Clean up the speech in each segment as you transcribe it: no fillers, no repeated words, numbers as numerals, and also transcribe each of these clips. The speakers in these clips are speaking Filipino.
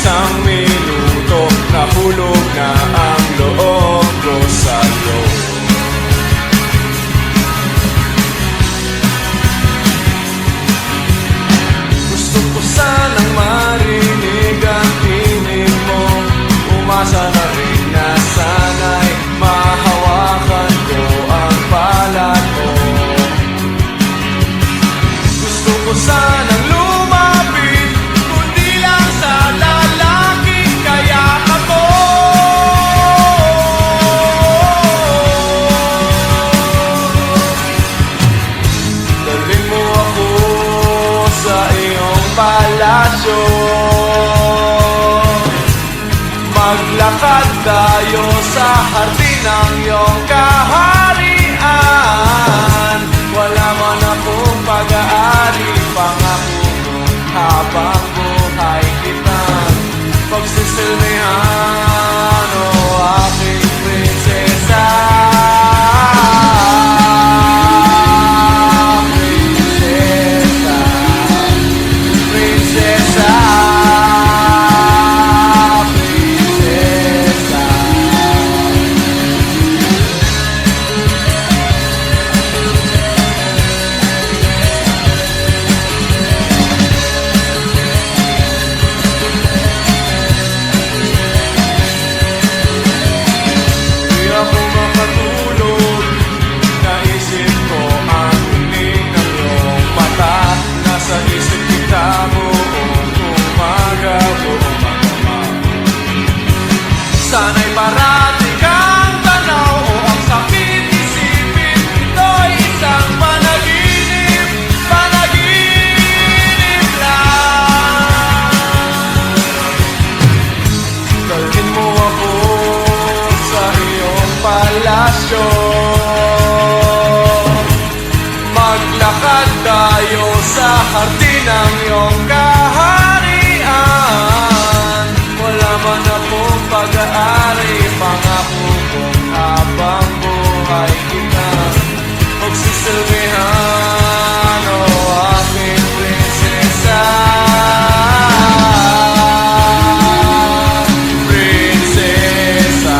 isang minuto, nahulog na ang loob ko sa'yo. Gusto ko sanang marinig ang tinig mo, umasa na rin na sana'y mahawakan ko ang palad mo. Gusto ko sanang lumapit, kundi lang sa lalaking kayakan mo. Dalhin mo ako sa iyong palasyo, maglakad tayo sa hardin ng iyong kaharian. Wala man akong pag-aari, pangako mo habang buhay kitang pagsisilbihan, o aking prinsesa. Prinsesa, prinsesa, prinsesa. Di ako makatulog, naisip ko ang hiling ng iyong mata. Nasa isip kita buong umaga, buong magdama. Sana'y parati kang tanaw, o ang sakit isipin, ito'y isang panaginip, panaginip lang. Dalhin mo ako sa iyong palasyo, maglakad tayo sa hardin ng iyong kaharian. Wala man akong pag-aari, pangako kong habang buhay kita magsisilbihan, o aking prinsesa. Prinsesa,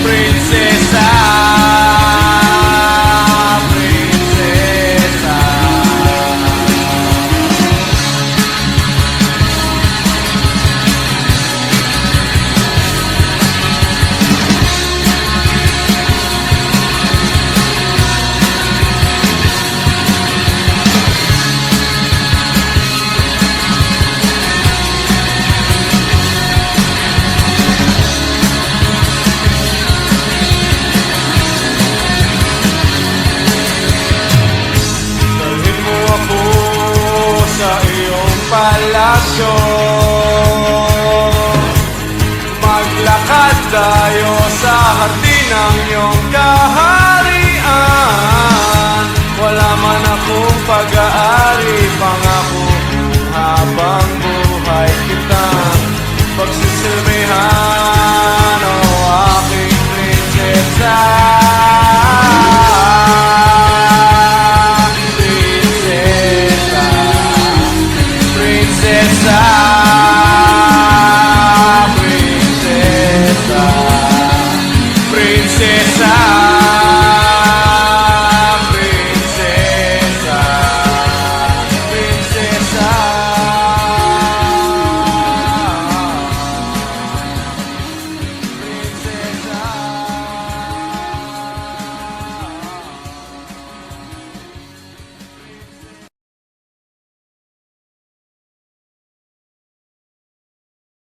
prinsesa, prinsesa. Dalhin mo ako sa iyong palasyo, maglakad tayo sa hardin ng iyong